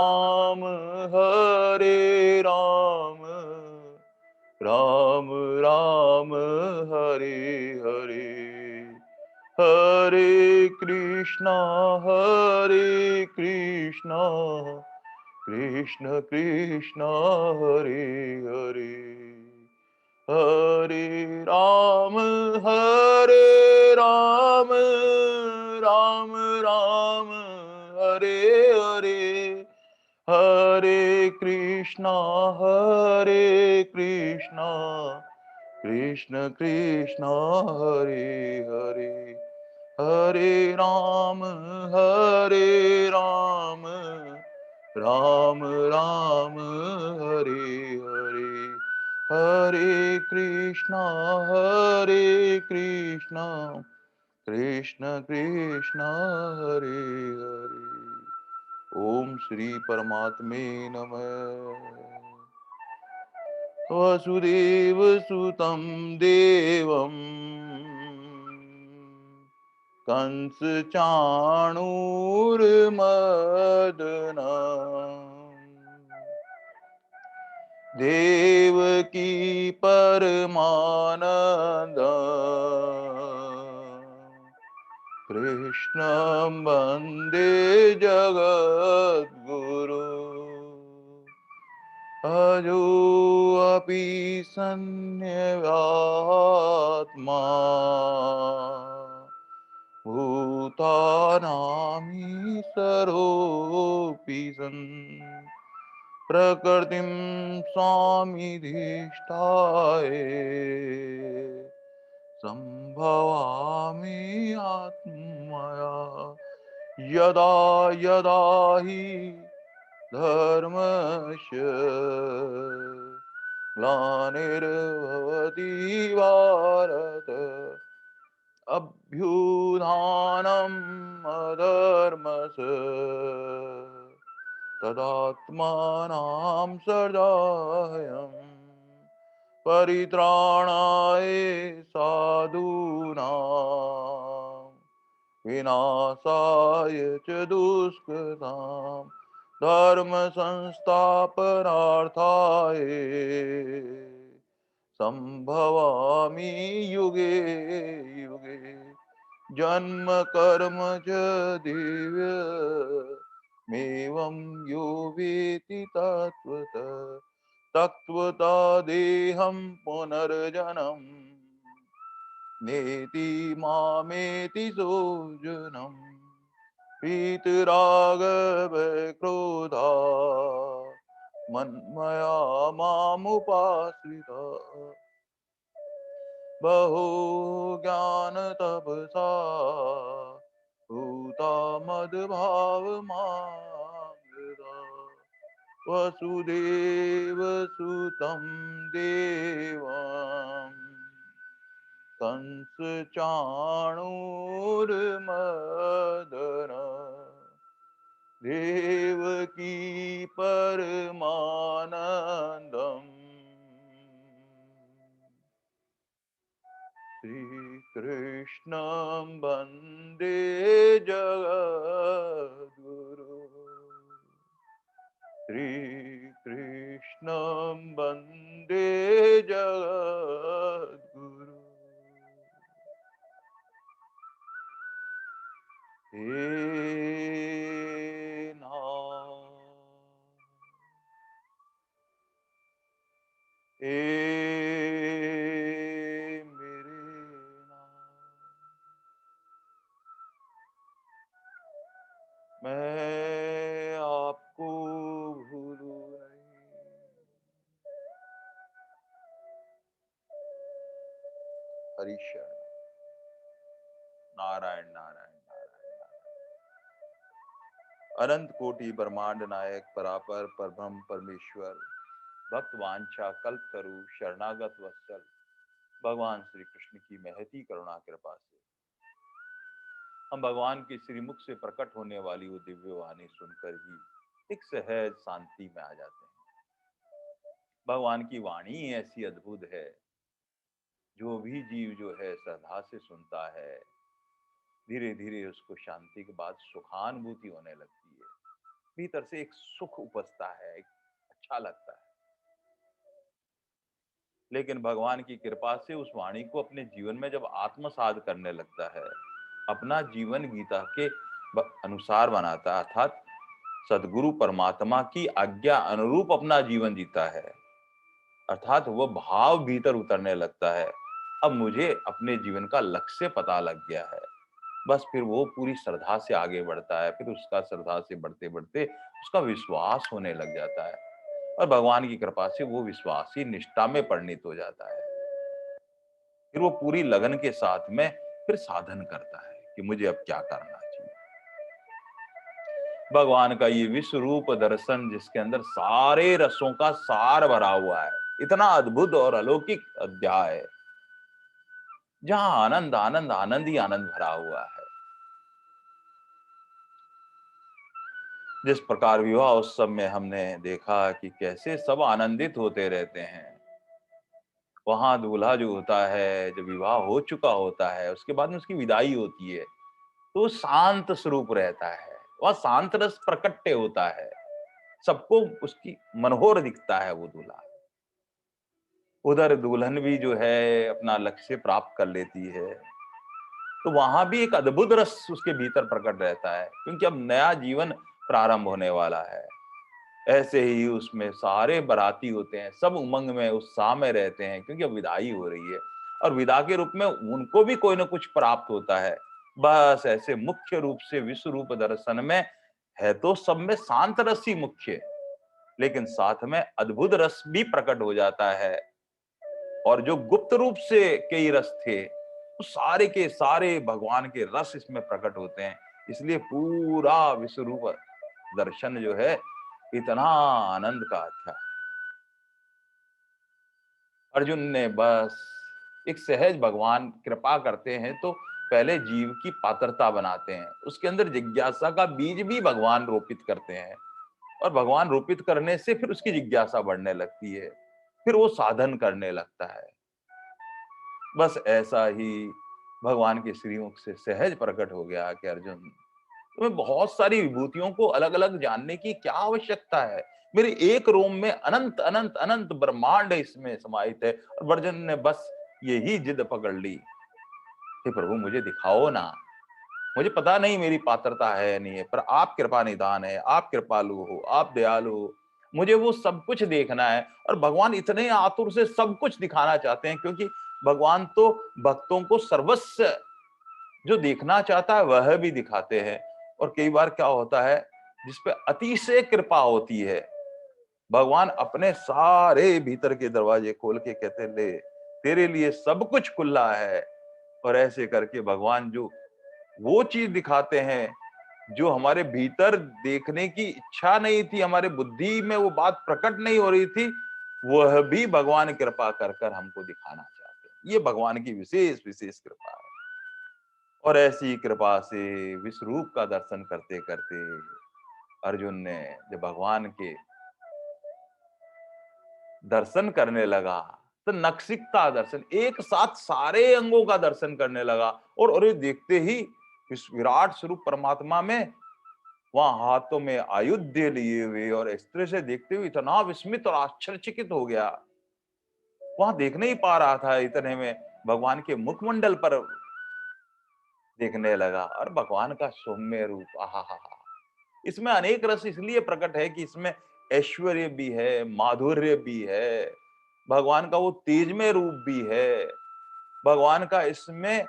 राम हरे राम राम हरे हरे, हरे कृष्णा कृष्ण कृष्ण हरे हरे, हरे राम राम राम हरे हरे, हरे कृष्णा कृष्ण कृष्ण हरे हरे, हरे राम राम राम हरे हरे, हरे कृष्णा कृष्ण कृष्ण हरे हरे। ओम श्री परमात्मे नमः। वसुदेव सुतं देवं कंस चाणूरमर्दनं देवकी परमानन्दं कृष्णं वन्दे जगद्गुरु। अजोऽपि सन्न्यवात्मा भूतानामीश्वरोऽपि सन् प्रकृतिं स्वामिधिष्ठाय सम्भवामि आत्मया यदा यदा हि धर्मस्य ग्लानिर्भवति भारत, अभ्युत्थानम् अधर्मस्य तदात्मानं सृजाम्यहम्, परित्राणाय साधूनां विनाशाय च दुष्कृताम्, धर्म संस्थापनार्थाय संभवामि युगे युगे, जन्म कर्म च दिव्य मेवं यो वेति तत्त्वता देहं पुनर्जन्म नेति मामेति सोऽर्जुनम्, वीतरागभयक्रोधा मन्मया मामुपाश्रिता, बहो ज्ञानतपसा भूता मद्भावमागता, वसुदेवसुतं देवम् कंस चाणूरमर्दन देवकी परमानन्दम् श्रीकृष्णं वन्दे जगद्गुरु, श्रीकृष्णं वन्दे जगद्गुरु। हे नाथ, हे मेरे नाथ, मैं आपको भूलूं नहीं। हरिशरण नारायण नारायण नारायण नारायण। अनंत कोटि ब्रह्मांड नायक परापर परब्रह्म परमेश्वर, भक्त वांछा कल्प तरु शरणागत वत्सल भगवान श्री कृष्ण की महती करुणा कृपा से हम भगवान के श्रीमुख से प्रकट होने वाली वो दिव्य वाणी सुनकर ही एक सहज शांति में आ जाते हैं। भगवान की वाणी ऐसी अद्भुत है, जो भी जीव जो है श्रद्धा से सुनता है, धीरे धीरे उसको शांति के बाद सुखानुभूति होने लगती है। भीतर से एक सुख उपजता है, एक अच्छा लगता है। लेकिन भगवान की कृपा से उस वाणी को अपने जीवन में जब आत्मसात करने लगता है, अपना जीवन गीता के अनुसार बनाता है, अर्थात सदगुरु परमात्मा की आज्ञा अनुरूप अपना जीवन जीता है, अर्थात वो भाव भीतर उतरने लगता है। अब मुझे अपने जीवन का लक्ष्य पता लग गया है। बस फिर वो पूरी श्रद्धा से आगे बढ़ता है, फिर उसका श्रद्धा से बढ़ते-बढ़ते उसका विश्वास होने लग जाता है और भगवान की कृपा से वो विश्वास ही निष्ठा में परिणित हो जाता है। फिर वो पूरी लगन के साथ में फिर साधन करता है कि मुझे अब क्या करना चाहिए। भगवान का ये विश्व रूप दर्शन जिसके अंदर सारे रसों का सार भरा हुआ है, इतना अद्भुत और अलौकिक अध्याय है, जहां आनंद आनंद आनंद ही आनंद भरा हुआ है। जिस प्रकार विवाह उत्सव में हमने देखा कि कैसे सब आनंदित होते रहते हैं, वहां दूल्हा जो होता है, जब विवाह हो चुका होता है, उसके बाद में उसकी विदाई होती है, तो वो शांत स्वरूप रहता है, वह शांत रस प्रकट्य होता है, सबको उसकी मनोहर दिखता है वो दूल्हा। उधर दुल्हन भी जो है अपना लक्ष्य प्राप्त कर लेती है, तो वहां भी एक अद्भुत रस उसके भीतर प्रकट रहता है, क्योंकि अब नया जीवन प्रारंभ होने वाला है। ऐसे ही उसमें सारे बाराती होते हैं, सब उमंग में उत्साह में रहते हैं, क्योंकि अब विदाई हो रही है और विदा के रूप में उनको भी कोई ना कुछ प्राप्त होता है। बस ऐसे मुख्य रूप से विश्व रूप दर्शन में है तो सब में शांत रस ही मुख्य, लेकिन साथ में अद्भुत रस भी प्रकट हो जाता है। और जो गुप्त रूप से कई रस थे, वो सारे के सारे भगवान के रस इसमें प्रकट होते हैं। इसलिए पूरा विश्व रूप दर्शन जो है इतना आनंद का अध्याय। अर्जुन ने बस एक सहज भगवान कृपा करते हैं तो पहले जीव की पात्रता बनाते हैं, उसके अंदर जिज्ञासा का बीज भी भगवान रोपित करते हैं और भगवान रोपित करने से फिर उसकी जिज्ञासा बढ़ने लगती है, फिर वो साधन करने लगता है। बस ऐसा ही भगवान के श्रीमुख से सहज प्रकट हो गया कि अर्जुन, तुम्हें बहुत सारी विभूतियों को अलग अलग जानने की क्या आवश्यकता है। मेरे एक रोम में अनंत अनंत अनंत ब्रह्मांड इसमें समाहित है। और अर्जुन ने बस यही जिद पकड़ ली कि प्रभु मुझे दिखाओ ना, मुझे पता नहीं मेरी पात्रता है या नहीं है, पर आप कृपा निधान है, आप कृपालु हो, आप दयालु हो, मुझे वो सब कुछ देखना है। और भगवान इतने आतुर से सब कुछ दिखाना चाहते हैं, क्योंकि भगवान तो भक्तों को सर्वस्व जो देखना चाहता है वह भी दिखाते हैं। और कई बार क्या होता है, जिसपे अतिशय कृपा होती है, भगवान अपने सारे भीतर के दरवाजे खोल के कहते हैं, ले तेरे लिए सब कुछ खुला है। और ऐसे करके भगवान जो वो चीज दिखाते हैं जो हमारे भीतर देखने की इच्छा नहीं थी, हमारे बुद्धि में वो बात प्रकट नहीं हो रही थी, वह भी भगवान कृपा कर कर हमको दिखाना चाहते हैं। ये भगवान की विशेष विशेष कृपा है। और ऐसी कृपा से विश्वरूप का दर्शन करते करते अर्जुन ने जब भगवान के दर्शन करने लगा, तो नखशिकता दर्शन, एक साथ सारे अंगों का दर्शन करने लगा। और अरे देखते ही इस विराट स्वरूप परमात्मा में वहां हाथों में आयुध लिए हुए और इस तरह से देखते हुए इतना विस्मित और आश्चर्यचकित हो गया, वहां देख नहीं पा रहा था, इतने में भगवान के मुखमंडल पर देखने लगा और भगवान का सौम्य रूप, आहा हा हा। इसमें अनेक रस इसलिए प्रकट है कि इसमें ऐश्वर्य भी है, माधुर्य भी है, भगवान का वो तेजमय रूप भी है, भगवान का इसमें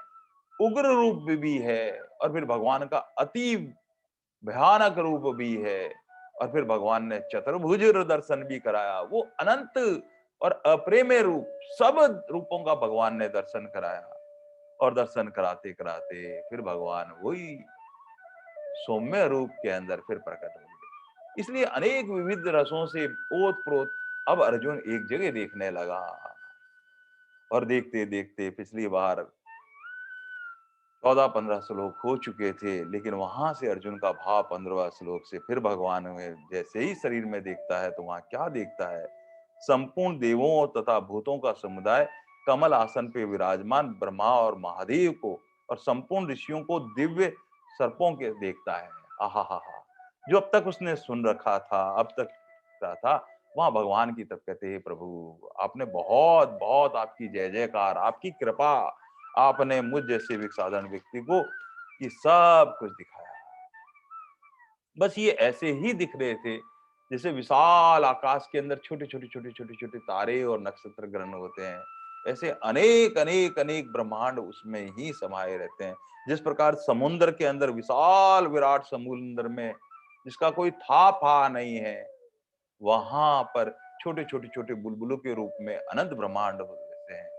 उग्र रूप भी है, और फिर भगवान का अति भयानक रूप भी है। और फिर भगवान ने चतुर्भुज दर्शन भी कराया, वो अनंत और अप्रेमय रूप, सब रूपों का भगवान ने दर्शन कराया। और दर्शन कराते कराते फिर भगवान वही सौम्य रूप के अंदर फिर प्रकट हो गए। इसलिए अनेक विविध रसों से ओत प्रोत अब अर्जुन एक जगह देखने लगा। और देखते देखते पिछली बार 14-15 श्लोक हो चुके थे, लेकिन वहां से अर्जुन का भाव 15वां श्लोक से फिर भगवान में जैसे ही शरीर में देखता है तो वहां क्या देखता है, संपूर्ण देवों तथा भूतों का समुदाय कमल आसन पे विराजमान ब्रह्मा और महादेव को और संपूर्ण ऋषियों को दिव्य सर्पों के देखता है। आहा हा हा, जो अब तक उसने सुन रखा था, अब तक रहा था, वहाँ भगवान की तरफ कहते, हे प्रभु, आपने बहुत-बहुत आपकी जय-जयकार, आपकी कृपा, आपने मुझ जैसे भी साधारण व्यक्ति को ये सब कुछ दिखाया। बस ये ऐसे ही दिख रहे थे, जैसे विशाल आकाश के अंदर छोटे-छोटे, छोटे-छोटे, तारे और नक्षत्र ग्रहण होते हैं। ऐसे अनेक, अनेक, अनेक ब्रह्मांड उसमें ही समाये रहते हैं। जिस प्रकार समुद्र के अंदर विशाल विराट समुद्र में जिसका कोई था-फा नहीं है, वहाँ पर छोटे-छोटे बुलबुलों के रूप में अनंत ब्रह्मांड रहते हैं।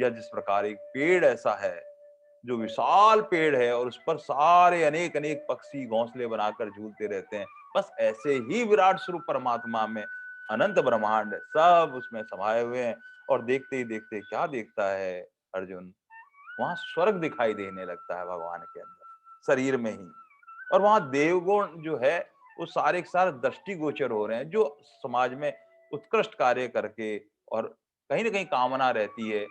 या जिस प्रकार एक पेड़ ऐसा है जो विशाल पेड़ है और उस पर सारे अनेक-अनेक पक्षी घोंसले बनाकर झूलते रहते हैं। बस ऐसे ही विराट स्वरूप परमात्मा में अनंत ब्रह्मांड सब उसमें समाये हुए हैं। और देखते ही देखते क्या देखता है अर्जुन, वहाँ स्वर्ग दिखाई देने लगता है भगवान के अंदर, शरीर में ही। और वहाँ देवगुण जो है, वो सारे के सारे दृष्टिगोचर हो रहे हैं, जो समाज में उत्कृष्ट कार्य करके और कहीं न कहीं कामना रहती है,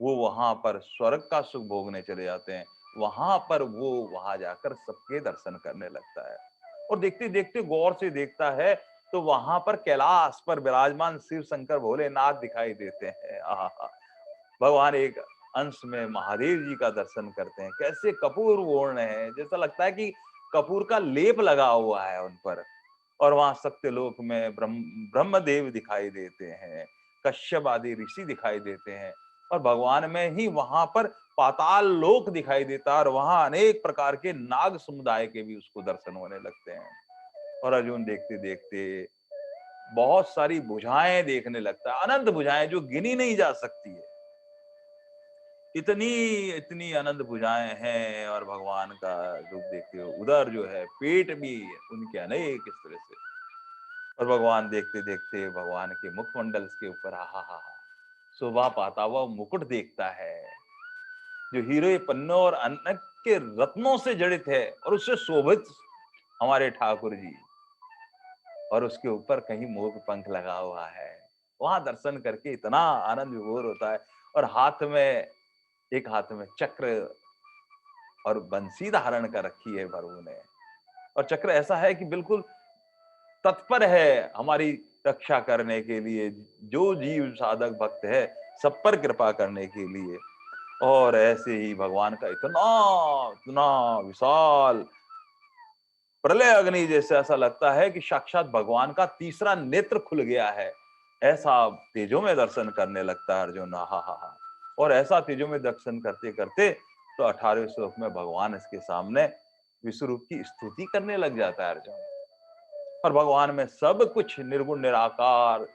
वो वहाँ पर स्वर्ग का सुख भोगने चले जाते हैं। वहाँ पर वो वहाँ जाकर सबके दर्शन करने लगता है। और देखते-देखते गौर से देखता है, तो वहाँ पर कैलाश पर विराजमान शिव शंकर भोलेनाथ दिखाई देते हैं। आहा! भगवान एक अंश में महादेव जी का दर्शन करते हैं। कैसे कपूर ओढ़ रहे हैं, जैसा लगता है कि कपूर का लेप लगा हुआ है उन पर। और वहाँ सत्यलोक में ब्रह्मदेव दिखाई देते हैं, कश्यप आदि ऋषि दिखाई देते हैं और भगवान में ही वहाँ पर पाताल लोक दिखाई देता है और वहाँ अनेक प्रकार के नाग समुदाय के भी उसको दर्शन होने लगते हैं। और अर्जुन देखते-देखते बहुत सारी भुजाएँ देखने लगता है, अनंत भुजाएँ जो गिनी नहीं जा सकती है। इतनी इतनी अनंत भुजाएँ हैं और भगवान का रूप देखते हो, उधर जो है पेट भी उनके अनेक इस तरह से। और भगवान देखते-देखते भगवान के मुखमंडल के ऊपर आहाहा! शोभा पाता हुआ मुकुट देखता है, जो हीरे पन्नों और अनक के रत्नों से जड़ित है और उससे शोभित हमारे ठाकुर जी। और उसके ऊपर कहीं मोर पंख लगा हुआ है। वहाँ दर्शन करके इतना आनंद विभोर होता है और एक हाथ में चक्र और बंसी धारण कर रखी है प्रभु ने। और चक्र ऐसा है कि बिल्कुल तत्पर है हमारी रक्षा करने के लिए, जो जीव साधक भक्त है, सब पर कृपा करने के लिए। और ऐसे ही भगवान का इतना इतना विशाल प्रलय अग्नि जैसे ऐसा लगता है कि साक्षात भगवान का तीसरा नेत्र खुल गया है। ऐसा तेजों में दर्शन करने लगता है अर्जुन, आहाहा! और ऐसा तेजों में दर्शन करते-करते तो 18वें श्लोक में भगवान इसके सामने विश्व रूप की स्तुति करने लग जाता है अर्जुन। और भगवान में सब कुछ निर्गुण निराकार,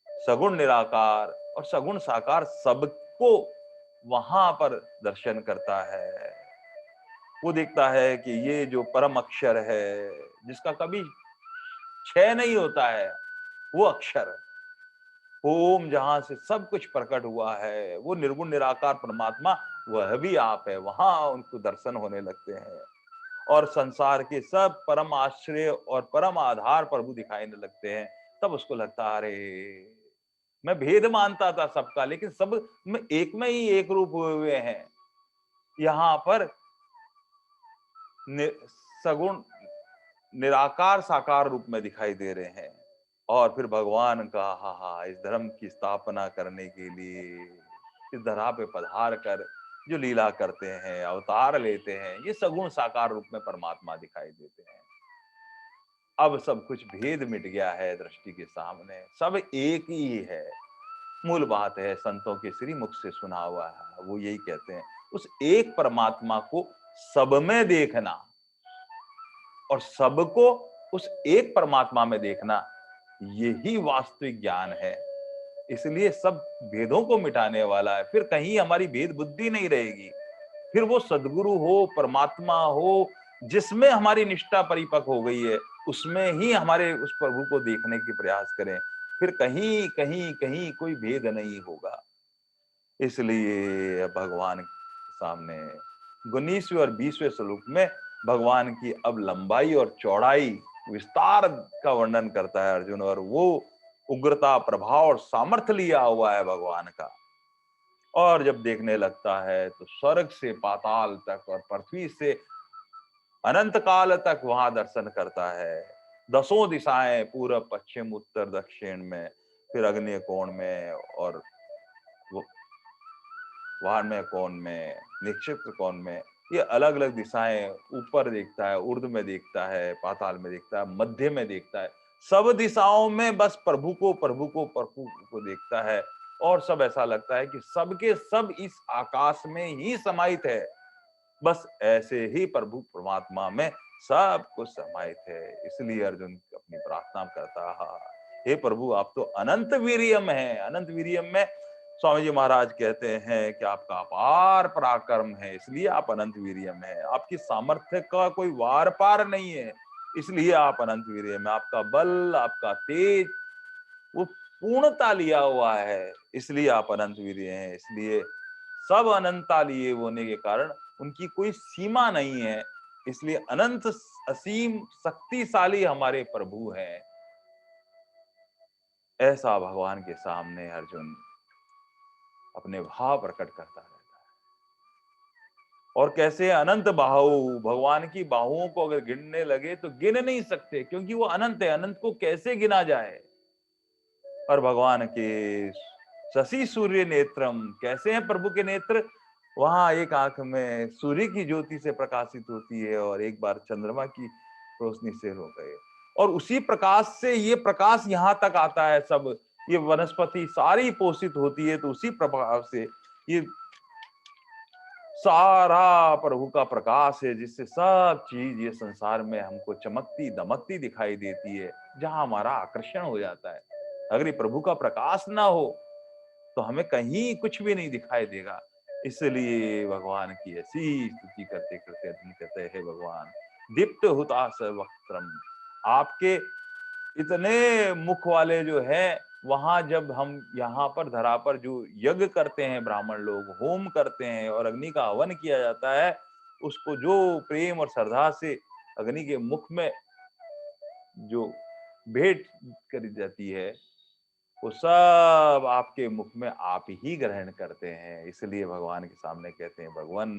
सगुण निराकार और सगुण साकार सबको वहां पर दर्शन करता है। वो देखता है कि ये जो परम अक्षर है, जिसका कभी क्षय नहीं होता है, वो अक्षर ओम जहां से सब कुछ प्रकट हुआ है, वो निर्गुण निराकार परमात्मा वह भी आप है, वहां उनको दर्शन होने लगते हैं। और संसार के सब परम आश्रय और परम आधार प्रभु दिखाने लगते हैं। तब उसको लगता है, अरे मैं भेद मानता था सबका, लेकिन सब में एक में ही एक रूप हुए हुए हैं। यहाँ पर सगुण निराकार साकार रूप में दिखाई दे रहे हैं। और फिर भगवान का हा हा इस धर्म की स्थापना करने के लिए इस धरा पे पधार कर जो लीला करते हैं, अवतार लेते हैं, ये सगुण साकार रूप में परमात्मा दिखाई देते हैं। अब सब कुछ भेद मिट गया है दृष्टि के सामने, सब एक ही है। मूल बात है, संतों के श्री मुख से सुना हुआ है, वो यही कहते हैं, उस एक परमात्मा को सब में देखना और सबको उस एक परमात्मा में देखना, यही वास्तविक ज्ञान है। इसलिए सब भेदों को मिटाने वाला है, फिर कहीं हमारी भेद बुद्धि नहीं रहेगी। फिर वो सद्गुरु हो, परमात्मा हो, जिसमें हमारी निष्ठा परिपक्व हो गई है, उसमें ही हमारे उस प्रभु को देखने की प्रयास करें। फिर कहीं, कहीं, कहीं कोई भेद नहीं होगा। इसलिए भगवान के सामने 19वें और 20वें श्लोक में भगवान की अब लंबाई और चौड़ाई, विस्तार का वर्णन करता है अर्जुन। और वो उग्रता, प्रभाव और सामर्थ्य लिया हुआ है भगवान का। और जब देखने लगता है तो स्वर्ग से पाताल तक और पृथ्वी से अनंत काल तक वहां दर्शन करता है। दसों दिशाएं, पूरब पश्चिम उत्तर दक्षिण में, फिर अग्नि कोण में, और वाह्मय कोण में, नक्षत्र कोण में, ये अलग अलग दिशाएं, ऊपर देखता है, ऊर्ध्व में देखता है, पाताल में देखता है, मध्य में देखता है। सब दिशाओं में बस प्रभु को, प्रभु को, प्रभु को देखता है। और सब ऐसा लगता है कि सबके सब इस आकाश में ही समाहित है। बस ऐसे ही प्रभु परमात्मा में सब कुछ समाहित है। इसलिए अर्जुन अपनी प्रार्थना करता है, हे प्रभु आप तो अनंत वीर्यम है। अनंत वीर्यम में स्वामी जी महाराज कहते हैं कि आपका अपार पराक्रम है, इसलिए आप अनंत वीर्यम है। आपकी सामर्थ्य का कोई वार पार नहीं है, इसलिए आप अनंत वीर्यम है। आपका बल, आपका तेज, वो पूर्णता लिया हुआ है, इसलिए आप अनंत वीर्य हैं। इसलिए सब अनंता लिए होने के कारण उनकी कोई सीमा नहीं है, इसलिए अनंत असीम शक्तिशाली हमारे प्रभु हैं। ऐसा भगवान के सामने अर्जुन अपने भाव प्रकट करता रहता है। और कैसे अनंत बाहु, भगवान की बाहुओं को अगर गिनने लगे तो गिन नहीं सकते, क्योंकि वो अनंत है। अनंत को कैसे गिना जाए। और भगवान के शशि सूर्य नेत्रम, कैसे हैं प्रभु के नेत्र। वहां एक आंख में सूर्य की ज्योति से प्रकाशित होती है और एक बार चंद्रमा की रोशनी से हो गए, और उसी प्रकाश से ये प्रकाश यहाँ तक आता है। सब ये वनस्पति सारी पोषित होती है, तो उसी प्रभाव से ये सारा प्रभु का प्रकाश है, जिससे सब चीज ये संसार में हमको चमकती दमकती दिखाई देती है, जहां हमारा आकर्षण हो जाता है। अगर ये प्रभु का प्रकाश ना हो तो हमें कहीं कुछ भी नहीं दिखाई देगा। इसलिए भगवान की ऐसी स्तुति करते करते अर्जुन कहते हैं, भगवान दीप्त हुताश वक्त्रम, आपके इतने मुख वाले जो है, वहां जब हम यहाँ पर धरा पर जो यज्ञ करते हैं, ब्राह्मण लोग होम करते हैं और अग्नि का हवन किया जाता है, उसको जो प्रेम और श्रद्धा से अग्नि के मुख में जो भेंट करी जाती है, वो सब आपके मुख में आप ही ग्रहण करते हैं। इसलिए भगवान के सामने कहते हैं, भगवान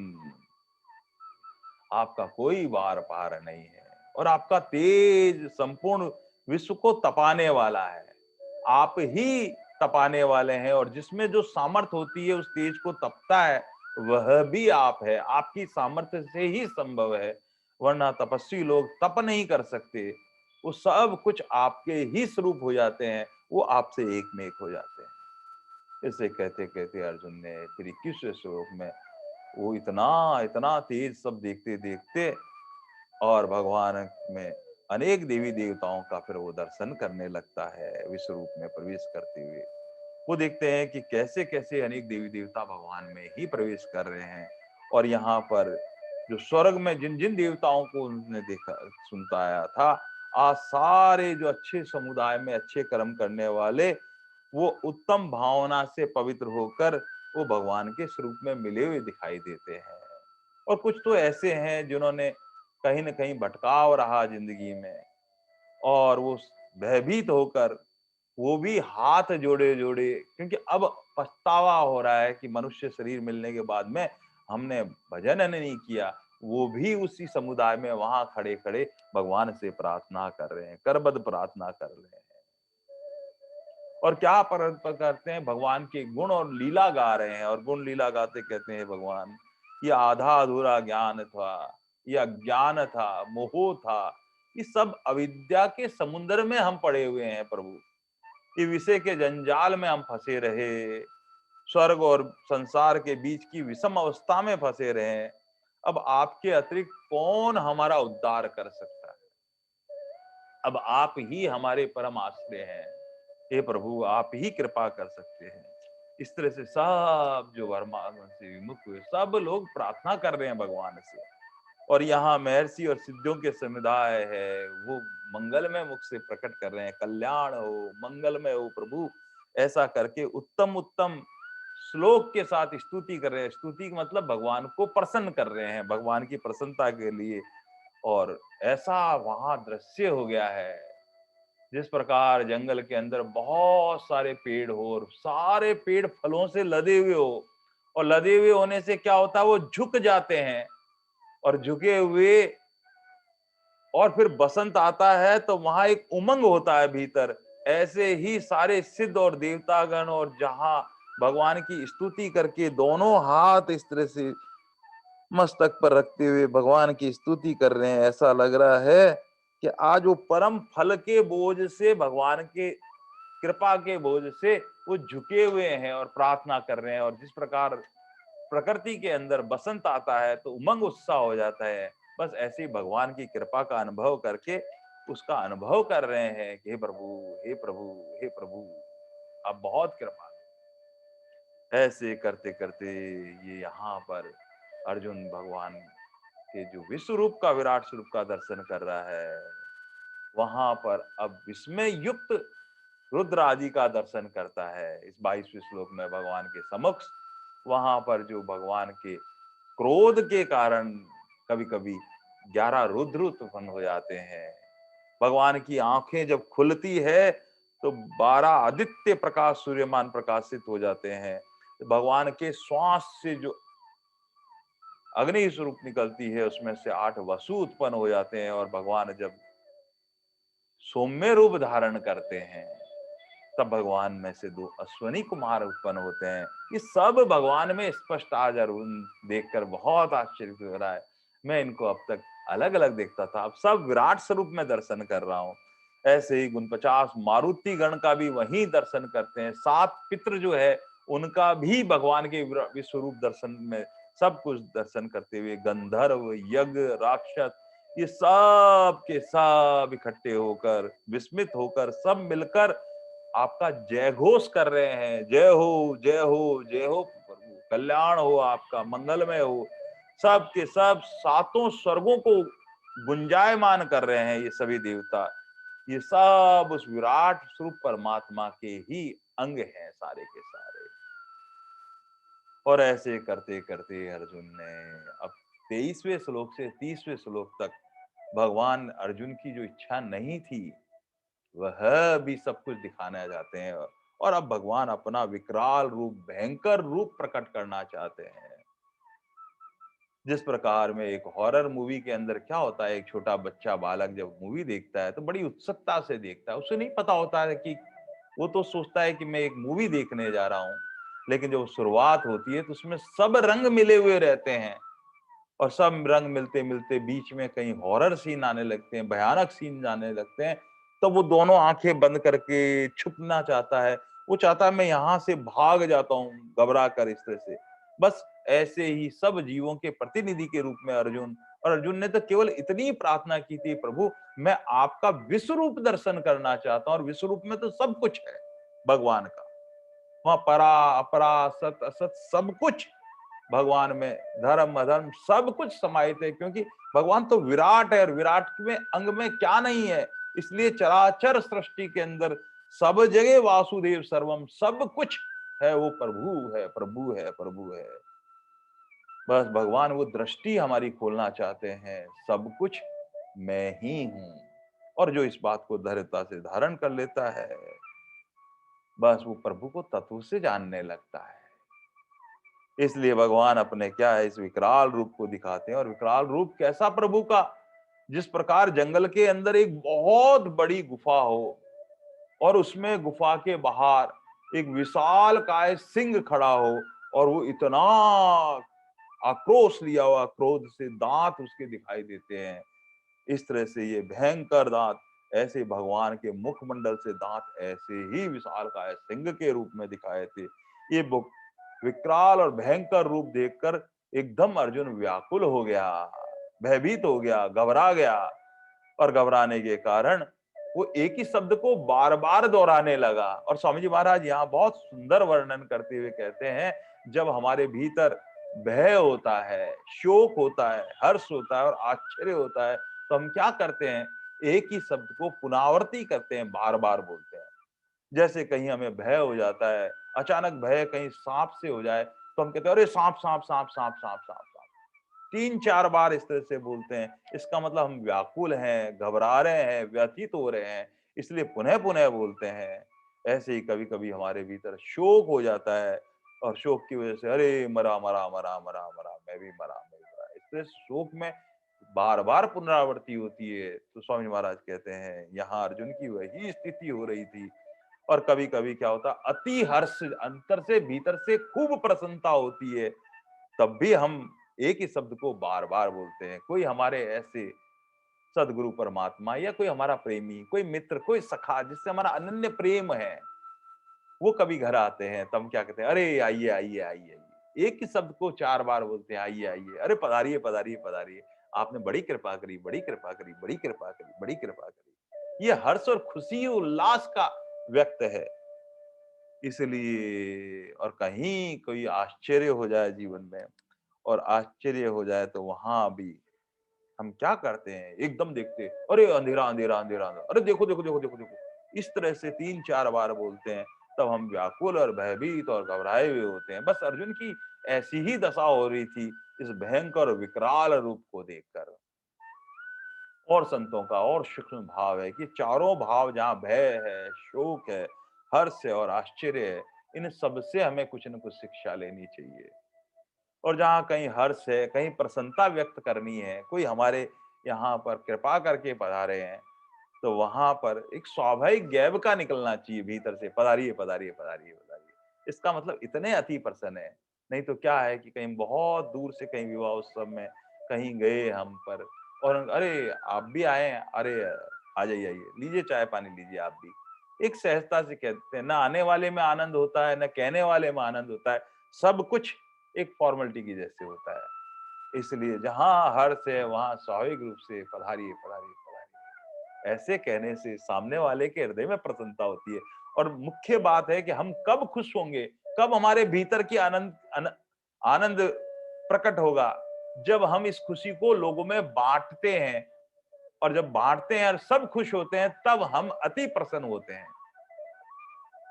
आपका कोई वार पार नहीं है, और आपका तेज संपूर्ण विश्व को तपाने वाला है। आप ही तपाने वाले हैं, और जिसमें जो सामर्थ्य होती है उस तेज को तपता है, वह भी आप है। आपकी सामर्थ्य से ही संभव है, वरना तपस्वी लोग तप नहीं कर सकते। वो सब कुछ आपके ही स्वरूप हो जाते हैं, वो आपसे एक में एक हो जाते हैं। इसे कहते कहते अर्जुन ने फिर 21वें श्लोक में वो इतना इतना तेज सब देखते देखते, और भगवान में अनेक देवी देवताओं का फिर वो दर्शन करने लगता है विश्व रूप में प्रवेश करते हुए। वो देखते हैं कि कैसे कैसे अनेक देवी देवता भगवान में ही प्रवेश कर रहे हैं। और यहाँ पर जो स्वर्ग में जिन जिन देवताओं को उन्होंने देखा सुनता आया था, आज सारे जो अच्छे समुदाय में अच्छे कर्म करने वाले, वो उत्तम भावना से पवित्र होकर वो भगवान के स्वरूप में मिले हुए दिखाई देते हैं। और कुछ तो ऐसे हैं जिन्होंने कहीं न कहीं भटकाव रहा जिंदगी में, और वो भयभीत होकर वो भी हाथ जोड़े जोड़े, क्योंकि अब पछतावा हो रहा है कि मनुष्य शरीर मिलने के बाद में हमने भजन नहीं किया। वो भी उसी समुदाय में वहां खड़े खड़े भगवान से प्रार्थना कर रहे हैं, करबद्ध प्रार्थना कर रहे हैं। और क्या करते हैं, भगवान के गुण और लीला गा रहे हैं। और गुण लीला गाते कहते हैं, भगवान ये आधा अधूरा ज्ञान था, ये अज्ञान था, मोह था, ये सब अविद्या के समुद्र में हम पड़े हुए हैं प्रभु। ये विषय के जंजाल में हम फंसे रहे, स्वर्ग और संसार के बीच की विषम अवस्था में फंसे रहे। अब आपके अतिरिक्त कौन हमारा उद्धार कर सकता है। अब आप ही हमारे परम आश्रय हैं। हे प्रभु आप ही कृपा कर सकते हैं। इस तरह से सब जो वर्मा से विमुख हुए सब लोग प्रार्थना कर रहे हैं भगवान से। और यहाँ महर्षि और सिद्धियों के समुदाय है, वो मंगलमय मुख से प्रकट कर रहे हैं, कल्याण हो, मंगलमय हो प्रभु, ऐसा करके उत्तम उत्तम श्लोक के साथ स्तुति कर रहे हैं। स्तुति का मतलब भगवान को प्रसन्न कर रहे हैं, भगवान की प्रसन्नता के लिए। और ऐसा वहां दृश्य हो गया है, जिस प्रकार जंगल के अंदर बहुत सारे पेड़ हो और सारे पेड़ फलों से लदे हुए हो, और लदे हुए होने से क्या होता है, वो झुक जाते हैं, और झुके हुए और फिर बसंत आता है तो वहां एक उमंग होता है भीतर। ऐसे ही सारे सिद्ध और देवतागण और जहां भगवान की स्तुति करके दोनों हाथ इस तरह से मस्तक पर रखते हुए भगवान की स्तुति कर रहे हैं, ऐसा लग रहा है कि आज वो परम फल के बोझ से, भगवान के कृपा के बोझ से वो झुके हुए हैं और प्रार्थना कर रहे हैं। और जिस प्रकार प्रकृति के अंदर बसंत आता है तो उमंग उत्साह हो जाता है, बस ऐसे ही भगवान की कृपा का अनुभव करके उसका अनुभव कर रहे हैं कि हे प्रभु, हे प्रभु, हे प्रभु, आप बहुत कृपा। ऐसे करते करते ये यहाँ पर अर्जुन भगवान के जो विश्व रूप का, विराट स्वरूप का दर्शन कर रहा है, वहां पर अब विस्मय युक्त रुद्र आदि का दर्शन करता है। इस 22वें श्लोक में भगवान के समक्ष वहां पर जो भगवान के क्रोध के कारण कभी कभी 11 रुद्र उत्पन्न हो जाते हैं। भगवान की आंखें जब खुलती है तो 12 आदित्य प्रकाश, सूर्यमान प्रकाशित हो जाते हैं। भगवान के श्वास से जो अग्नि स्वरूप निकलती है उसमें से 8 वसु उत्पन्न हो जाते हैं। और भगवान जब सौम्य रूप धारण करते हैं तब भगवान में से 2 अश्वनी कुमार उत्पन्न होते हैं। ये सब भगवान में स्पष्ट आज अरुण देखकर बहुत आश्चर्य हो रहा है। मैं इनको अब तक अलग अलग देखता था, अब सब विराट स्वरूप में दर्शन कर रहा हूँ। ऐसे ही 49 मारुति गण का भी वही दर्शन करते हैं। 7 पितृ जो है उनका भी भगवान के विश्व रूप दर्शन में सब कुछ दर्शन करते हुए गंधर्व, यज्ञ, राक्षस, ये सब के सब इकट्ठे होकर, विस्मित होकर, सब मिलकर आपका जय घोष कर रहे हैं। जय हो, जय हो, जय हो प्रभु, कल्याण हो आपका, मंगलमय हो। सब के सब सातों स्वर्गों को गुंजायमान कर रहे हैं ये सभी देवता। ये सब उस विराट स्वरूप परमात्मा के ही अंग हैं सारे के सारे। और ऐसे करते करते अर्जुन ने अब 23वें श्लोक से 30वें श्लोक तक भगवान अर्जुन की जो इच्छा नहीं थी वह भी सब कुछ दिखाने जाते हैं। और अब भगवान अपना विकराल रूप, भयंकर रूप प्रकट करना चाहते हैं। जिस प्रकार में एक हॉरर मूवी के अंदर क्या होता है, एक छोटा बच्चा बालक जब मूवी देखता है तो बड़ी उत्सुकता से देखता है। उसे नहीं पता होता है कि वो तो सोचता है कि मैं एक मूवी देखने जा रहा हूँ, लेकिन जब शुरुआत होती है तो उसमें सब रंग मिले हुए रहते हैं। और सब रंग मिलते मिलते बीच में कहीं हॉरर सीन आने लगते हैं, भयानक सीन आने लगते हैं। तो वो दोनों आंखें बंद करके छुपना चाहता है। वो चाहता है मैं यहाँ से भाग जाता हूँ घबरा कर इस तरह से। बस ऐसे ही सब जीवों के प्रतिनिधि के रूप में अर्जुन, और अर्जुन ने तो केवल इतनी प्रार्थना की थी, प्रभु मैं आपका विश्व रूप दर्शन करना चाहता हूँ। और विश्व रूप में तो सब कुछ है भगवान का, वहां परा अपरा सत असत सब कुछ भगवान में, धर्म अधर्म सब कुछ समाहित है। क्योंकि भगवान तो विराट है और विराट में अंग में क्या नहीं है। इसलिए चराचर सृष्टि के अंदर सब जगह वासुदेव सर्वम, सब कुछ है, वो प्रभु है, प्रभु है, प्रभु है। बस भगवान वो दृष्टि हमारी खोलना चाहते हैं, सब कुछ मैं ही हूं। और जो इस बात को धैर्यता से धारण कर लेता है बस वो प्रभु को तत्व से जानने लगता है। इसलिए भगवान अपने क्या है इस विकराल रूप को दिखाते हैं। और विकराल रूप कैसा प्रभु का, जिस प्रकार जंगल के अंदर एक बहुत बड़ी गुफा हो और उसमें गुफा के बाहर एक विशाल काय सिंह खड़ा हो और वो इतना आक्रोश लिया हुआ, क्रोध से दांत उसके दिखाई देते हैं। इस तरह से ये भयंकर दांत, ऐसे भगवान के मुखमंडल से दांत ऐसे ही विशालकाय सिंह के रूप में दिखाए थे। ये विकराल और भयंकर रूप देखकर एकदम अर्जुन व्याकुल हो गया, भयभीत हो गया, घबरा गया। और घबराने के कारण वो एक ही शब्द को बार बार दोहराने लगा। और स्वामी जी महाराज यहाँ बहुत सुंदर वर्णन करते हुए कहते हैं, जब हमारे भीतर भय होता है, शोक होता है, हर्ष होता है और आश्चर्य होता है तो हम क्या करते हैं, एक ही शब्द को पुनरावृत्ति करते हैं, बार बार बोलते हैं। जैसे कहीं हमें भय हो जाता है, अचानक भय कहीं सांप से हो जाए तो हम कहते हैं अरे सांप सांप सांप सांप सांप सांप सांप, 3-4 बार इस तरह से बोलते हैं। इसका मतलब हम व्याकुल हैं, घबरा रहे हैं, व्यथित हो रहे हैं, इसलिए पुनः पुनः बोलते हैं। ऐसे ही कभी कभी हमारे भीतर शोक हो जाता है और शोक की वजह से अरे मरा मरा मरा मरा मरा, मैं भी मरा, मैं भी मरा, इस तरह शोक में बार बार पुनरावृत्ति होती है। तो स्वामी महाराज कहते हैं यहाँ अर्जुन की वही स्थिति हो रही थी। और कभी कभी क्या होता, अति हर्ष, अंतर से भीतर से खूब प्रसन्नता होती है, तब भी हम एक ही शब्द को बार बार बोलते हैं। कोई हमारे ऐसे सदगुरु परमात्मा या कोई हमारा प्रेमी, कोई मित्र, कोई सखा जिससे हमारा अनन्य प्रेम है, वो कभी घर आते हैं, तब हम क्या कहते हैं, अरे आइए आइए आइए आइए। एक ही शब्द को 4 बार बोलते हैं, आइए आइए, अरे पधारिए पधारिए पधारिए, आपने बड़ी कृपा करी, बड़ी कृपा करी, बड़ी कृपा करी, बड़ी कृपा करी। ये हर्ष और खुशी उल्लास का व्यक्त है। इसलिए और कहीं कोई आश्चर्य हो जाए जीवन में, और आश्चर्य हो जाए तो वहां भी हम क्या करते हैं, एकदम देखते, अरे अंधेरा अंधेरा अंधेरा अंधेरा, अरे देखो देखो देखो देखो देखो, इस तरह से 3-4 बार बोलते हैं। तब हम व्याकुल और भयभीत और घबराए हुए होते हैं। बस अर्जुन की ऐसी ही दशा हो रही थी इस भयंकर विकराल रूप को देखकर। और संतों का और सूक्ष्म भाव है कि चारों भाव, जहाँ भय है, शोक है, हर्ष है और आश्चर्य है, इन सब से हमें कुछ न कुछ शिक्षा लेनी चाहिए। और जहाँ कहीं हर्ष है, कहीं प्रसन्नता व्यक्त करनी है, कोई हमारे यहाँ पर कृपा करके पधारे हैं, तो वहाँ पर एक स्वाभाविक गैब का निकलना चाहिए भीतर से, पधारिए, पधारिए, पधारिए, पधारिए। इसका मतलब इतने अति प्रसन्न है। नहीं तो क्या है कि कहीं बहुत दूर से कहीं विवाह उत्सव में कहीं गए हम पर, और अरे आप भी आए हैं, अरे आ जाइए, आइए, लीजिए चाय पानी लीजिए आप भी। एक सहजता से कहते हैं, ना आने वाले में आनंद होता है, ना कहने वाले में आनंद होता है। सब कुछ एक फॉर्मेलिटी की जैसे होता है। इसलिए जहाँ हर्ष है वहाँ स्वाभाविक रूप से पधारिए, पधारिए, पधारिए। ऐसे कहने से सामने वाले के हृदय में प्रसन्नता होती है। और मुख्य बात है कि हम कब खुश होंगे, कब हमारे भीतर की आनंद प्रकट होगा, जब हम इस खुशी को लोगों में बांटते हैं। और जब बांटते हैं और सब खुश होते हैं, तब हम अति प्रसन्न होते हैं।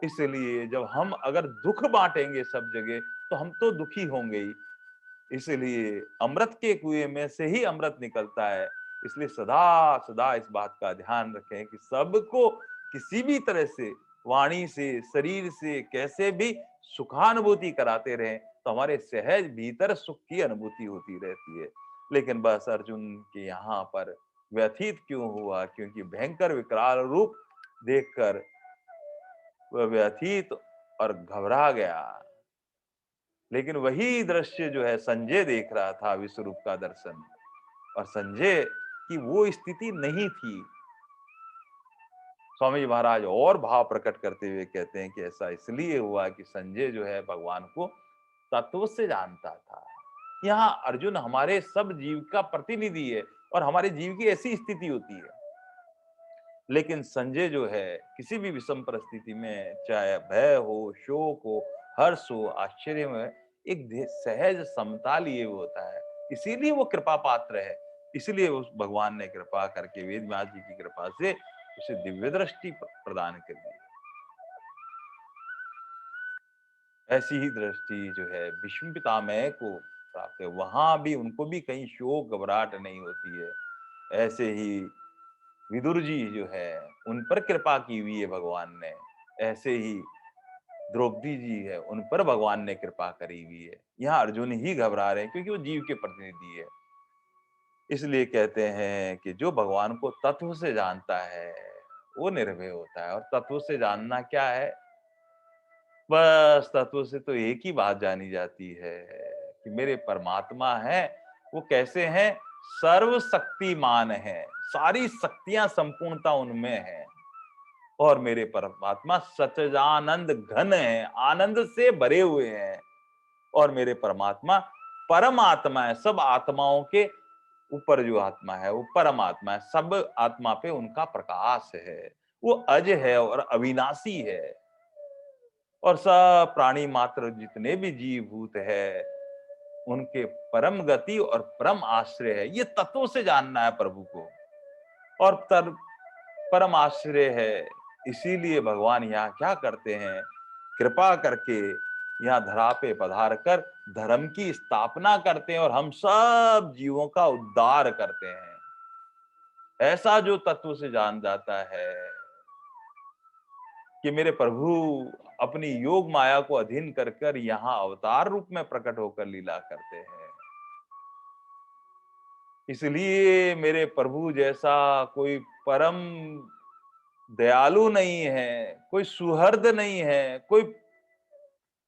इसलिए जब हम अगर दुख बांटेंगे सब जगह, तो हम तो दुखी होंगे ही। इसलिए अमृत के कुएं में से ही अमृत निकलता है। इसलिए सदा सदा इस बात का ध्यान रखें कि सबको किसी भी तरह से, वाणी से, शरीर से, कैसे भी सुखानुभूति कराते रहें, तो हमारे सहज भीतर सुख की अनुभूति होती रहती है। लेकिन बस अर्जुन के यहाँ पर व्यथित क्यों हुआ, क्योंकि भयंकर विकराल रूप देखकर वह व्यथित और घबरा गया। लेकिन वही दृश्य जो है संजय देख रहा था, विश्वरूप का दर्शन। और संजय की वो स्थिति नहीं थी। स्वामी जी महाराज और भाव प्रकट करते हुए कहते हैं कि ऐसा इसलिए हुआ कि संजय जो है भगवान को तत्व से जानता था। यहाँ अर्जुन हमारे सब जीव का प्रतिनिधि है, और हमारे जीव की ऐसी स्थिति होती है। लेकिन संजय जो है किसी भी विषम परिस्थिति में, चाहे भय हो, शोक हो, हर्ष हो, आश्चर्य में, एक सहज समता लिए हुए होता है। इसीलिए वो कृपा पात्र है। इसलिए उस भगवान ने कृपा करके, वेद व्यास जी की कृपा से उसे दिव्य दृष्टि प्रदान कर दी। ऐसी ही दृष्टि जो है भीष्म पितामह को प्राप्त है। वहां भी उनको भी कहीं शोक घबराहट नहीं होती है। ऐसे ही विदुर जी जो है, उन पर कृपा की हुई है भगवान ने। ऐसे ही द्रौपदी जी है, उन पर भगवान ने कृपा करी हुई है। यहाँ अर्जुन ही घबरा रहे हैं क्योंकि वो जीव के प्रतिनिधि है। इसलिए कहते हैं कि जो भगवान को तत्व से जानता है, वो निर्भय होता है। और तत्व से जानना क्या है? बस तत्व से तो एक ही बात जानी जाती है कि मेरे परमात्मा हैं, वो कैसे हैं? सर्वशक्तिमान हैं, सारी शक्तियां संपूर्णता उनमें है। और मेरे परमात्मा सच्चिदानंद घन है, आनंद से भरे हुए हैं। और मेरे परमात्मा परम आत्मा है, सब आत्माओं के ऊपर जो आत्मा है वो परम आत्मा है, सब आत्मा पे उनका प्रकाश है। वो अज है और अविनाशी है। और सब प्राणी मात्र जितने भी जीव भूत है, उनके परम गति और परम आश्रय है। ये तत्वों से जानना है प्रभु को। और परम आश्रय है। इसीलिए भगवान यहाँ क्या करते हैं, कृपा करके यहाँ धरा पे पधार कर धर्म की स्थापना करते हैं, और हम सब जीवों का उद्धार करते हैं। ऐसा जो तत्व से जान जाता है कि मेरे प्रभु अपनी योग माया को अधीन कर कर यहाँ अवतार रूप में प्रकट होकर लीला करते हैं, इसलिए मेरे प्रभु जैसा कोई परम दयालु नहीं है, कोई सुहृद नहीं है, कोई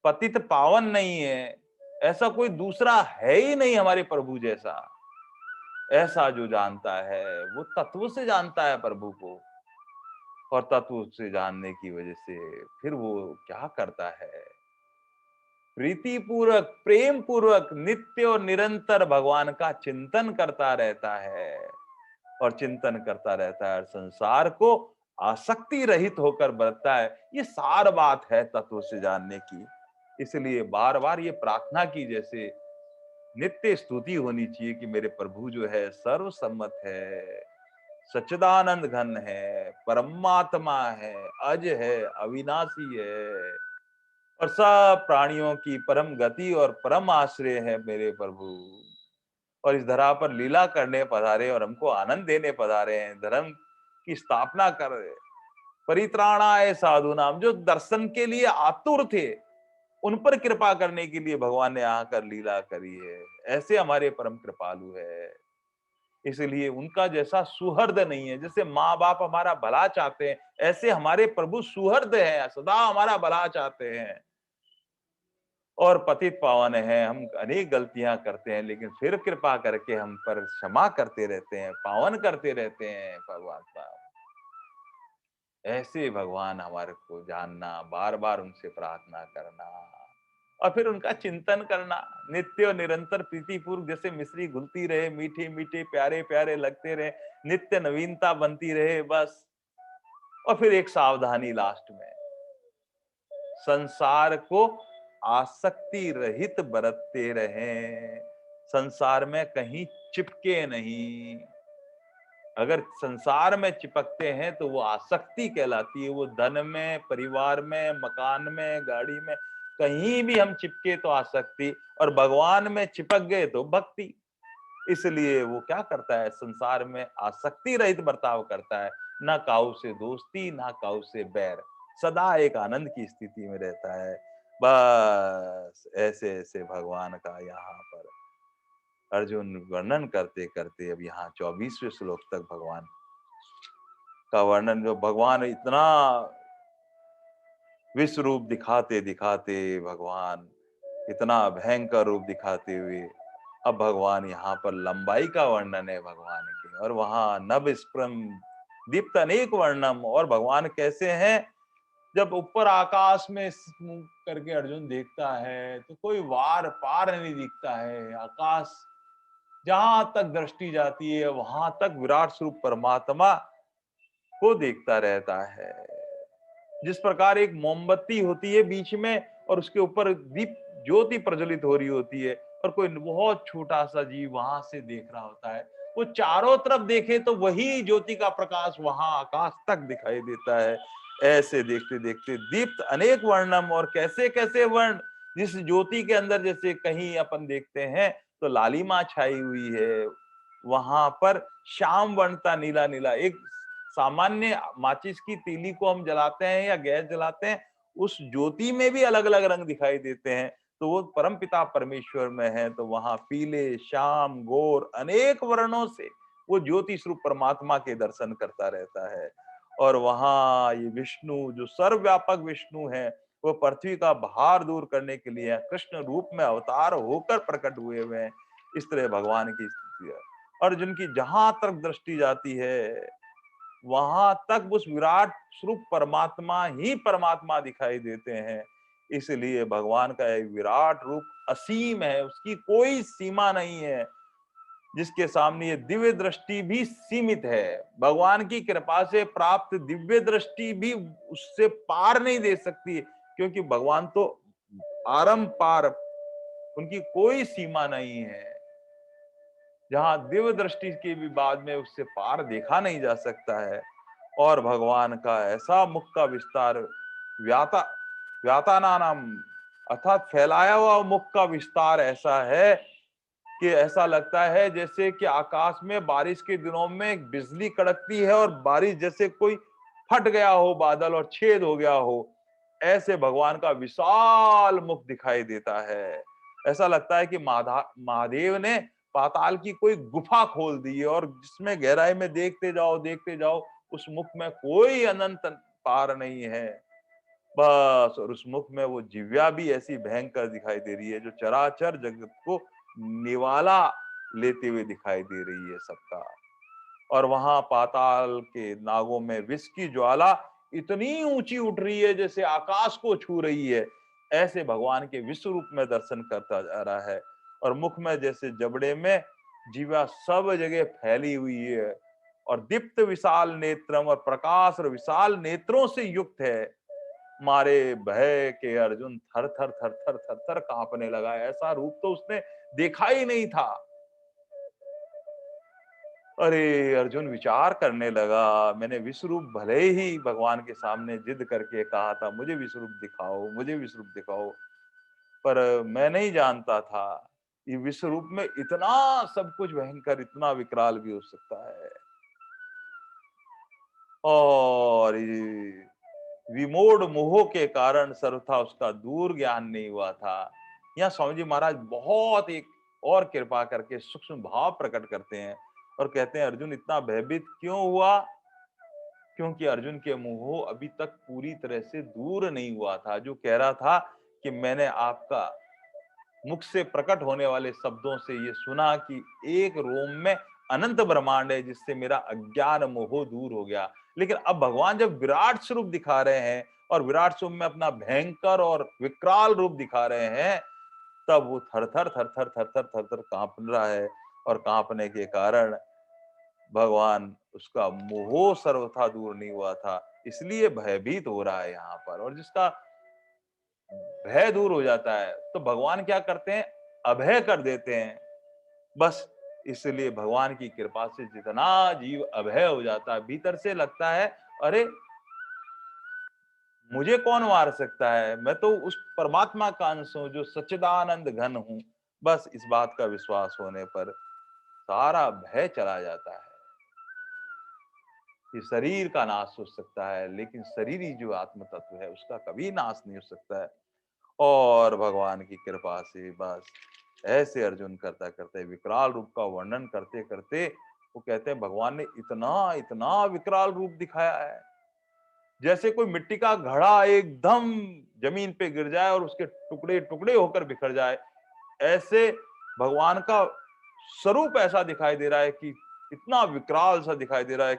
पतित पावन नहीं है, ऐसा कोई दूसरा है ही नहीं हमारे प्रभु जैसा। ऐसा जो जानता है वो तत्व से जानता है प्रभु को, और तत्व से जानने की वजह से फिर वो क्या करता है, प्रीति पूर्वक प्रेम पूर्वक नित्य और निरंतर भगवान का चिंतन करता रहता है, और चिंतन करता रहता है, संसार को आसक्ति रहित होकर बरतता है। ये सार बात है तत्व से जानने की। इसलिए बार बार ये प्रार्थना की जैसे नित्य स्तुति होनी चाहिए कि मेरे प्रभु जो है सर्वसम्मत है, सच्चिदानंद घन है, परमात्मा है, अज है, अविनाशी है, और सब प्राणियों की परम गति और परम आश्रय है मेरे प्रभु। और इस धरा पर लीला करने पधारे और हमको आनंद देने पधारे हैं, धर्म की स्थापना कर रहे, परित्राणाय साधु नाम, जो दर्शन के लिए आतुर थे उन पर कृपा करने के लिए भगवान ने आकर लीला करी है। ऐसे हमारे परम कृपालु है। इसलिए उनका जैसा सुहृद नहीं है। जैसे माँ बाप हमारा भला चाहते हैं, ऐसे हमारे प्रभु सुहृद हैं, सदा हमारा भला चाहते हैं। और पतित पावन है, हम अनेक गलतियां करते हैं, लेकिन फिर कृपा करके हम पर क्षमा करते रहते हैं, पावन करते रहते हैं परमात्मा। ऐसे भगवान हमारे को जानना, बार बार उनसे प्रार्थना करना, और फिर उनका चिंतन करना, नित्य और निरंतर प्रीतिपूर्वक, जैसे मिश्री घुलती रहे, मीठे मीठे प्यारे प्यारे लगते रहे, नित्य नवीनता बनती रहे बस। और फिर एक सावधानी लास्ट में, संसार को आसक्ति रहित बरतते रहें, संसार में कहीं चिपके नहीं। अगर संसार में चिपकते हैं तो वो आसक्ति कहलाती है। वो धन में, परिवार में, मकान में, गाड़ी में, कहीं भी हम चिपके तो आसक्ति, और भगवान में चिपक गए तो भक्ति। इसलिए वो क्या करता है, संसार में आसक्ति रहित बर्ताव करता है, ना काऊ से दोस्ती, ना काऊ से बैर, सदा एक आनंद की स्थिति में रहता है। बस ऐसे ऐसे भगवान का यहाँ पर अर्जुन वर्णन करते करते अब यहाँ 24वें श्लोक तक भगवान का वर्णन, जो भगवान इतना विश्व रूप दिखाते दिखाते, भगवान इतना भयंकर रूप दिखाते हुए, अब भगवान यहाँ पर लंबाई का वर्णन है भगवान के, और वहां नभ स्प्रम दीप्त अनेक वर्णम, और भगवान कैसे हैं। जब ऊपर आकाश में मुंह करके अर्जुन देखता है तो कोई वार पार नहीं दिखता है। आकाश जहां तक दृष्टि जाती है वहां तक विराट स्वरूप परमात्मा को देखता रहता है। जिस प्रकार एक मोमबत्ती होती है बीच में, और उसके ऊपर दीप ज्योति प्रज्वलित हो रही होती है, और कोई बहुत छोटा सा जीव वहां से देख रहा होता है, वो चारों तरफ देखे तो वही ज्योति का प्रकाश वहां आकाश तक दिखाई देता है। ऐसे देखते देखते दीप्त अनेक वर्णम, और कैसे कैसे वर्ण, जिस ज्योति के अंदर जैसे कहीं अपन देखते हैं तो लालिमा छाई हुई है, वहां पर श्याम वर्णता नीला नीला, एक सामान्य माचिस की तीली को हम जलाते हैं या गैस जलाते हैं, उस ज्योति में भी अलग अलग रंग दिखाई देते हैं। तो वो परम पिता परमेश्वर में है, तो वहां पीले, श्याम, गोर अनेक वर्णों से वो ज्योति स्वरूप परमात्मा के दर्शन करता रहता है। और वहां ये विष्णु जो सर्वव्यापक विष्णु है, वो पृथ्वी का भार दूर करने के लिए कृष्ण रूप में अवतार होकर प्रकट हुए हैं। इस तरह भगवान की स्थिति है, और जिनकी जहां तक दृष्टि जाती है वहां तक उस विराट स्वरूप परमात्मा ही परमात्मा दिखाई देते हैं। इसलिए भगवान का एक विराट रूप असीम है, उसकी कोई सीमा नहीं है, जिसके सामने ये दिव्य दृष्टि भी सीमित है। भगवान की कृपा से प्राप्त दिव्य दृष्टि भी उससे पार नहीं दे सकती, क्योंकि भगवान तो आरंपार, उनकी कोई सीमा नहीं है। जहां दिव्य दृष्टि के भी बाद में उससे पार देखा नहीं जा सकता है। और भगवान का ऐसा मुख का विस्तार, व्याता व्याताना नाम, अर्थात फैलाया हुआ मुख का विस्तार ऐसा है कि ऐसा लगता है जैसे कि आकाश में बारिश के दिनों में बिजली कड़कती है और बारिश जैसे कोई फट गया हो बादल और छेद हो गया हो, ऐसे भगवान का विशाल मुख दिखाई देता है। ऐसा लगता है कि महादेव ने पाताल की कोई गुफा खोल दी है और जिसमें गहराई में देखते जाओ, उस मुख में कोई अनंत पार नहीं है। बस, और उस मुख में वो जिव्या भी ऐसी भयंकर दिखाई दे रही है जो चराचर जगत को निवाला लेते हुए दिखाई दे रही है सबका। और वहां पाताल के नागों में विष की ज्वाला इतनी ऊंची उठ रही है जैसे आकाश को छू रही है। ऐसे भगवान के विश्व रूप में दर्शन करता जा रहा है और मुख में जैसे जबड़े में जीवा सब जगह फैली हुई है और दीप्त विशाल नेत्रम और प्रकाश और विशाल नेत्रों से युक्त है। मारे भय के अर्जुन थर थर थर थर थर थर कांपने लगा। ऐसा रूप तो उसने देखा ही नहीं था। अरे अर्जुन विचार करने लगा, मैंने विश्वरूप भले ही भगवान के सामने जिद करके कहा था मुझे विश्वरूप दिखाओ, मुझे विश्वरूप दिखाओ, पर मैं नहीं जानता था ये विश्वरूप में इतना सब कुछ भयंकर, इतना विकराल भी हो सकता है। और ये विमोढ़ मोह के कारण सर्वथा उसका दूर ज्ञान नहीं हुआ था। यहाँ स्वामी जी महाराज बहुत एक और कृपा करके सूक्ष्म भाव प्रकट करते हैं और कहते हैं अर्जुन इतना भयभीत क्यों हुआ? क्योंकि अर्जुन के मोह अभी तक पूरी तरह से दूर नहीं हुआ था। जो कह रहा था कि मैंने आपका मुख से प्रकट होने वाले शब्दों से ये सुना कि एक रोम में अनंत ब्रह्मांड है जिससे मेरा अज्ञान मोह दूर हो गया। लेकिन अब भगवान जब विराट स्वरूप दिखा रहे हैं और विराट स्वरूप में अपना भयंकर और विकराल रूप दिखा रहे हैं, तब वो थर थर थर थर थर थर थर थर कांप रहा है और कांपने के कारण भगवान उसका मोह सर्वथा दूर नहीं हुआ था, इसलिए भयभीत हो रहा है यहाँ पर। और जिसका भय दूर हो जाता है तो भगवान क्या करते हैं? अभय कर देते हैं। बस इसलिए भगवान की कृपा से जितना जीव अभय हो जाता है, भीतर से लगता है अरे मुझे कौन मार सकता है, मैं तो उस परमात्मा का अंश हूं जो सच्चिदानंद घन हूं। बस इस बात का विश्वास होने पर सारा भय चला जाता है। ये शरीर का नाश हो सकता है लेकिन शरीरी जो आत्म तत्व है उसका कभी नाश नहीं हो सकता है। और भगवान की कृपा से बस ऐसे अर्जुन करता करते विकराल रूप का वर्णन करते करते वो कहते हैं भगवान ने इतना इतना विकराल रूप दिखाया है जैसे कोई मिट्टी का घड़ा एकदम जमीन पे गिर जाए और उसके टुकड़े टुकड़े होकर बिखर जाए। ऐसे भगवान का स्वरूप ऐसा दिखाई दे रहा है कि इतना विकराल सा दिखाई दे रहा है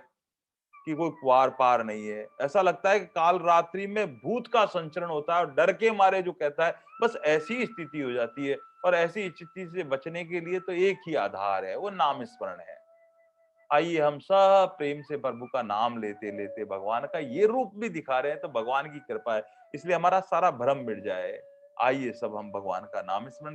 कि कोई पार पार नहीं है। ऐसा लगता है कि काल रात्रि में भूत का संचरण होता है और डर के मारे जो कहता है बस ऐसी स्थिति हो जाती है। और ऐसी स्थिति से बचने के लिए तो एक ही आधार है, वो नाम स्मरण है। आइए हम सब प्रेम से प्रभु का नाम लेते लेते भगवान का ये रूप भी दिखा रहे हैं तो भगवान की कृपा है, इसलिए हमारा सारा भ्रम मिट जाए। आइए सब हम भगवान का नाम स्मरण